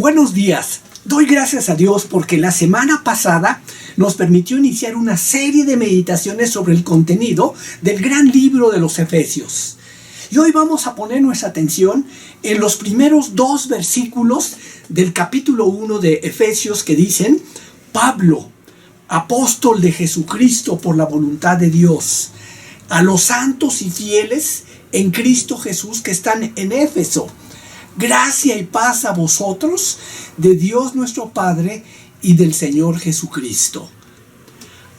Buenos días. Doy gracias a Dios porque la semana pasada nos permitió iniciar una serie de meditaciones sobre el contenido del gran libro de los Efesios. Y hoy vamos a poner nuestra atención en los primeros 2 versículos del capítulo 1 de Efesios que dicen: Pablo, apóstol de Jesucristo por la voluntad de Dios, a los santos y fieles en Cristo Jesús que están en Éfeso. Gracia y paz a vosotros, de Dios nuestro Padre y del Señor Jesucristo.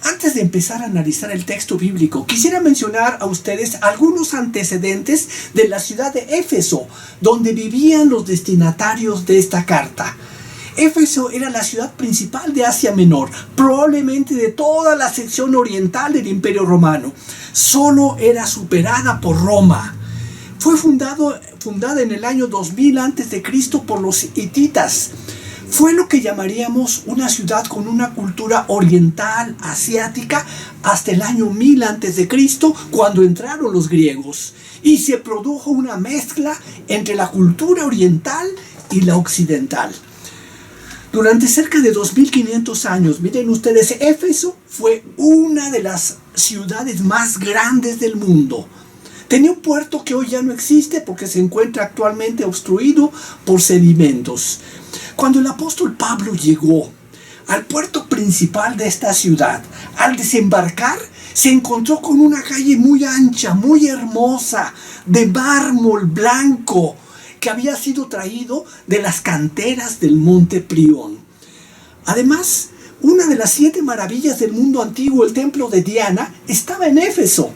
Antes de empezar a analizar el texto bíblico, quisiera mencionar a ustedes algunos antecedentes de la ciudad de Éfeso, donde vivían los destinatarios de esta carta. Éfeso era la ciudad principal de Asia Menor, probablemente de toda la sección oriental del Imperio Romano. Solo era superada por Roma. Fue fundada en el año 2000 a.C. por los hititas. Fue lo que llamaríamos una ciudad con una cultura oriental, asiática, hasta el año 1000 a.C., cuando entraron los griegos. Y se produjo una mezcla entre la cultura oriental y la occidental. Durante cerca de 2500 años, miren ustedes, Éfeso fue una de las ciudades más grandes del mundo. Tenía un puerto que hoy ya no existe porque se encuentra actualmente obstruido por sedimentos. Cuando el apóstol Pablo llegó al puerto principal de esta ciudad, al desembarcar, se encontró con una calle muy ancha, muy hermosa, de mármol blanco, que había sido traído de las canteras del monte Prión. Además, una de las 7 maravillas del mundo antiguo, el templo de Diana, estaba en Éfeso.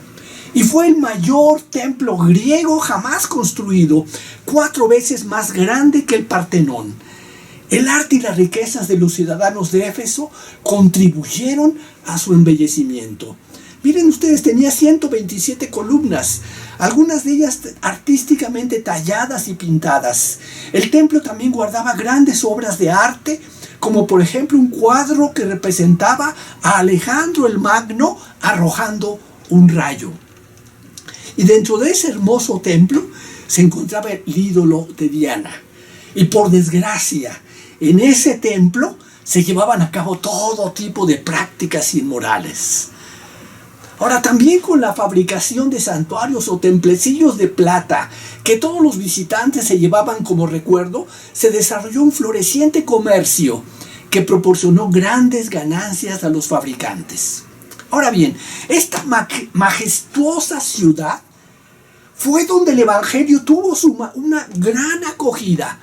Y fue el mayor templo griego jamás construido, 4 veces más grande que el Partenón. El arte y las riquezas de los ciudadanos de Éfeso contribuyeron a su embellecimiento. Miren ustedes, tenía 127 columnas, algunas de ellas artísticamente talladas y pintadas. El templo también guardaba grandes obras de arte, como por ejemplo un cuadro que representaba a Alejandro el Magno arrojando un rayo. Y dentro de ese hermoso templo se encontraba el ídolo de Diana. Y por desgracia, en ese templo se llevaban a cabo todo tipo de prácticas inmorales. Ahora, también con la fabricación de santuarios o templecillos de plata que todos los visitantes se llevaban como recuerdo, se desarrolló un floreciente comercio que proporcionó grandes ganancias a los fabricantes. Ahora bien, esta majestuosa ciudad fue donde el Evangelio tuvo una gran acogida.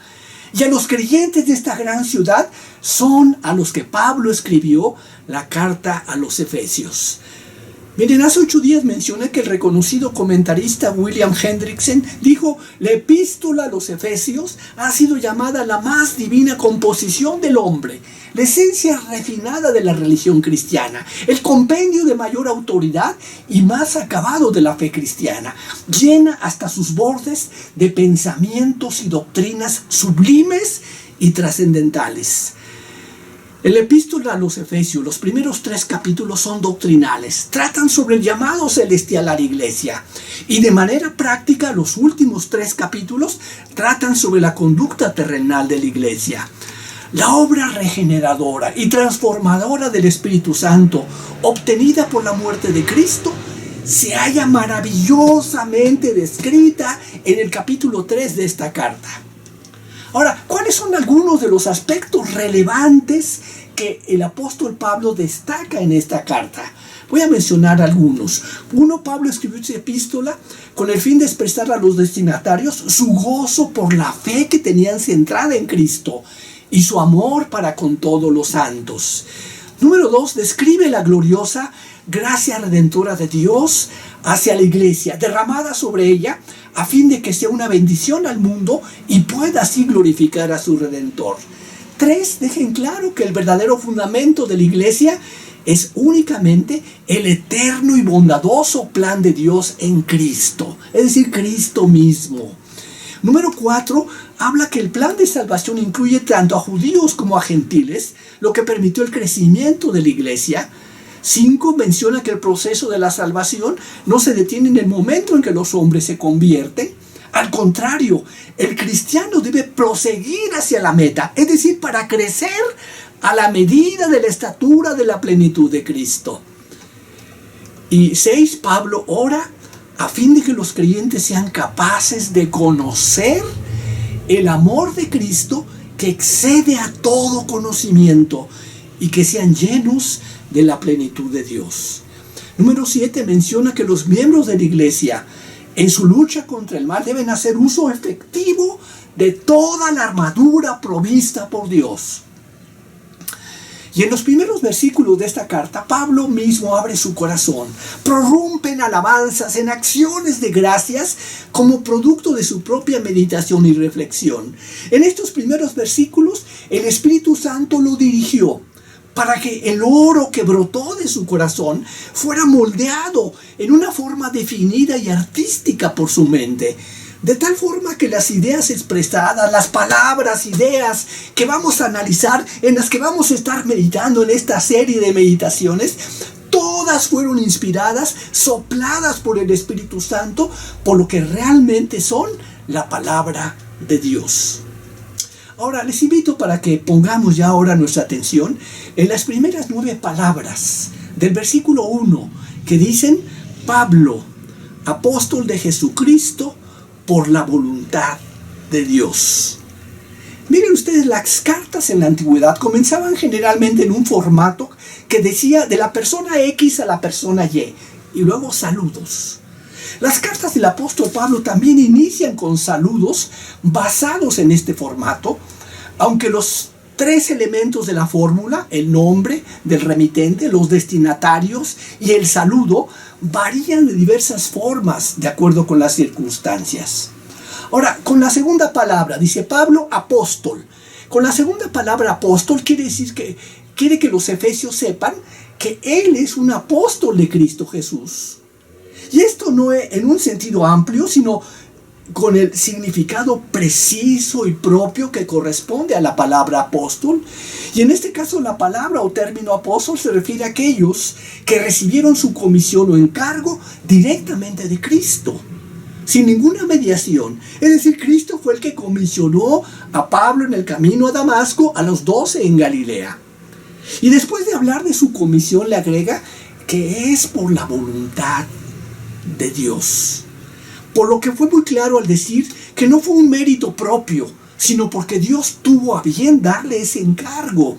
Y a los creyentes de esta gran ciudad son a los que Pablo escribió la carta a los Efesios. Miren, hace 8 días mencioné que el reconocido comentarista William Hendrickson dijo: la epístola a los Efesios ha sido llamada la más divina composición del hombre, la esencia refinada de la religión cristiana, el compendio de mayor autoridad y más acabado de la fe cristiana, llena hasta sus bordes de pensamientos y doctrinas sublimes y trascendentales. En la epístola a los Efesios, los primeros 3 capítulos son doctrinales, tratan sobre el llamado celestial a la iglesia, y de manera práctica los últimos 3 capítulos tratan sobre la conducta terrenal de la iglesia. La obra regeneradora y transformadora del Espíritu Santo, obtenida por la muerte de Cristo, se halla maravillosamente descrita en el capítulo 3 de esta carta. Ahora, ¿cuáles son algunos de los aspectos relevantes que el apóstol Pablo destaca en esta carta? Voy a mencionar algunos. Uno, Pablo escribió esta epístola con el fin de expresar a los destinatarios su gozo por la fe que tenían centrada en Cristo y su amor para con todos los santos. Número 2, describe la gloriosa gracia redentora de Dios hacia la iglesia, derramada sobre ella, a fin de que sea una bendición al mundo y pueda así glorificar a su Redentor. 3, dejen claro que el verdadero fundamento de la iglesia es únicamente el eterno y bondadoso plan de Dios en Cristo, es decir, Cristo mismo. Número 4, habla que el plan de salvación incluye tanto a judíos como a gentiles, lo que permitió el crecimiento de la iglesia. 5, menciona que el proceso de la salvación no se detiene en el momento en que los hombres se convierten. Al contrario, el cristiano debe proseguir hacia la meta, es decir, para crecer a la medida de la estatura de la plenitud de Cristo. Y 6, Pablo ora a fin de que los creyentes sean capaces de conocer el amor de Cristo que excede a todo conocimiento y que sean llenos de la plenitud de Dios. Número 7 menciona que los miembros de la iglesia en su lucha contra el mal deben hacer uso efectivo de toda la armadura provista por Dios. Y en los primeros versículos de esta carta, Pablo mismo abre su corazón, prorrumpe en alabanzas, en acciones de gracias, como producto de su propia meditación y reflexión. En estos primeros versículos, el Espíritu Santo lo dirigió para que el oro que brotó de su corazón fuera moldeado en una forma definida y artística por su mente. De tal forma que las ideas expresadas, las palabras, ideas que vamos a analizar, en las que vamos a estar meditando en esta serie de meditaciones, todas fueron inspiradas, sopladas por el Espíritu Santo, por lo que realmente son la palabra de Dios. Ahora les invito para que pongamos ya ahora nuestra atención en las primeras 9 palabras del versículo 1 que dicen: Pablo, apóstol de Jesucristo, por la voluntad de Dios. Miren ustedes, las cartas en la antigüedad comenzaban generalmente en un formato que decía de la persona X a la persona Y, y luego saludos. Las cartas del apóstol Pablo también inician con saludos basados en este formato, aunque los 3 elementos de la fórmula, el nombre del remitente, los destinatarios y el saludo, varían de diversas formas de acuerdo con las circunstancias. Ahora, con la segunda palabra, dice Pablo, apóstol. Con la segunda palabra apóstol quiere decir que quiere que los efesios sepan que él es un apóstol de Cristo Jesús. Y esto no es en un sentido amplio, sino con el significado preciso y propio que corresponde a la palabra apóstol. Y en este caso la palabra o término apóstol se refiere a aquellos que recibieron su comisión o encargo directamente de Cristo, sin ninguna mediación. Es decir, Cristo fue el que comisionó a Pablo en el camino a Damasco a los 12 en Galilea. Y después de hablar de su comisión le agrega que es por la voluntad de Dios. Por lo que fue muy claro al decir que no fue un mérito propio, sino porque Dios tuvo a bien darle ese encargo.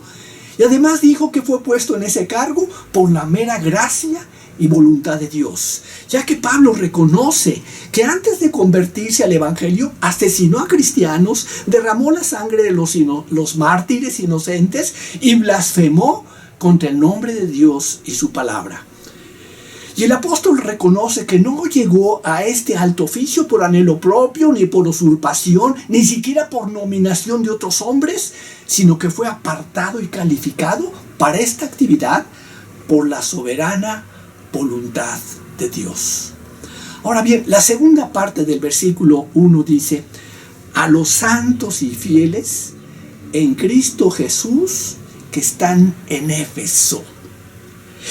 Y además dijo que fue puesto en ese cargo por la mera gracia y voluntad de Dios, ya que Pablo reconoce que antes de convertirse al Evangelio asesinó a cristianos, derramó la sangre de los mártires inocentes y blasfemó contra el nombre de Dios y su palabra. Y el apóstol reconoce que no llegó a este alto oficio por anhelo propio, ni por usurpación, ni siquiera por nominación de otros hombres, sino que fue apartado y calificado para esta actividad por la soberana voluntad de Dios. Ahora bien, la segunda parte del versículo 1 dice: a los santos y fieles en Cristo Jesús que están en Éfeso.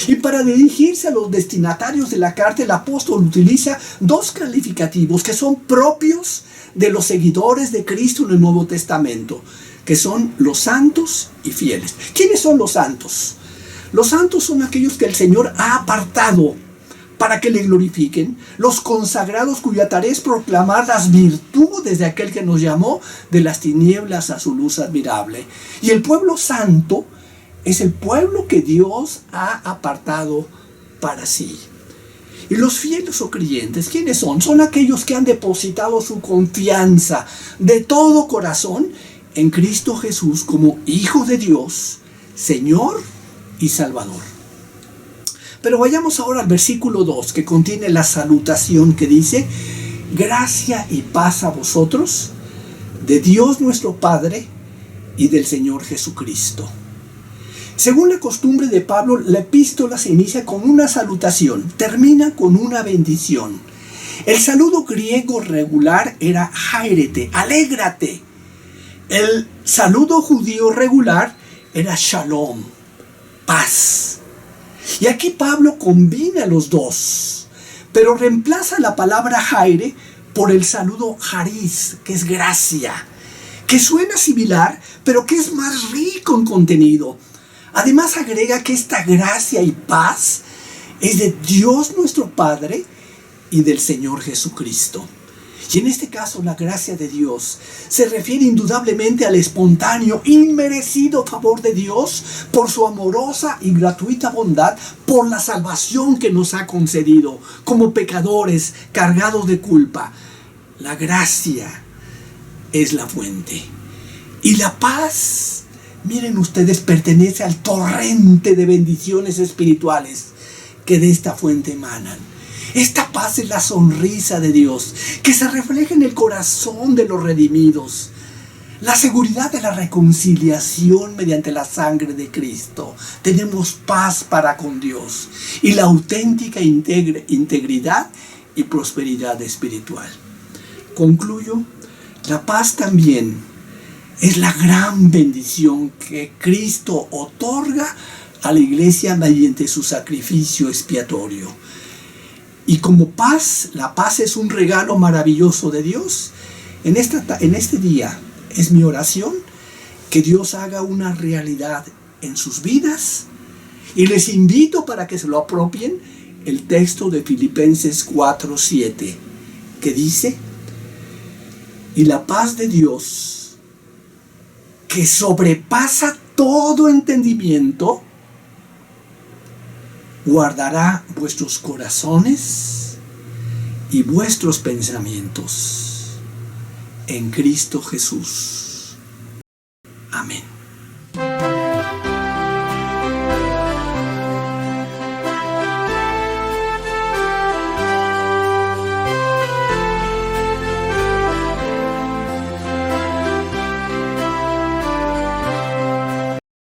Y para dirigirse a los destinatarios de la carta, el apóstol utiliza 2 calificativos que son propios de los seguidores de Cristo en el Nuevo Testamento, que son los santos y fieles. ¿Quiénes son los santos? Los santos son aquellos que el Señor ha apartado para que le glorifiquen, los consagrados cuya tarea es proclamar las virtudes de aquel que nos llamó de las tinieblas a su luz admirable. Y el pueblo santo es el pueblo que Dios ha apartado para sí. Y los fieles o creyentes, ¿quiénes son? Son aquellos que han depositado su confianza de todo corazón en Cristo Jesús como Hijo de Dios, Señor y Salvador. Pero vayamos ahora al versículo 2, que contiene la salutación que dice: gracia y paz a vosotros, de Dios nuestro Padre y del Señor Jesucristo. Según la costumbre de Pablo, la epístola se inicia con una salutación, termina con una bendición. El saludo griego regular era hairete, alégrate. El saludo judío regular era shalom, paz. Y aquí Pablo combina los dos, pero reemplaza la palabra haire por el saludo Charis, que es gracia, que suena similar, pero que es más rico en contenido. Además agrega que esta gracia y paz es de Dios nuestro Padre y del Señor Jesucristo. Y en este caso la gracia de Dios se refiere indudablemente al espontáneo, inmerecido favor de Dios por su amorosa y gratuita bondad, por la salvación que nos ha concedido como pecadores cargados de culpa. La gracia es la fuente. Y la paz, miren ustedes, pertenece al torrente de bendiciones espirituales que de esta fuente emanan. Esta paz es la sonrisa de Dios, que se refleja en el corazón de los redimidos. La seguridad de la reconciliación mediante la sangre de Cristo. Tenemos paz para con Dios y la auténtica integridad y prosperidad espiritual. Concluyo, la paz también es la gran bendición que Cristo otorga a la iglesia mediante su sacrificio expiatorio. Y como paz, la paz es un regalo maravilloso de Dios. En este día es mi oración que Dios haga una realidad en sus vidas. Y les invito para que se lo apropien el texto de Filipenses 4:7, que dice: y la paz de Dios, que sobrepasa todo entendimiento, guardará vuestros corazones y vuestros pensamientos en Cristo Jesús. Amén.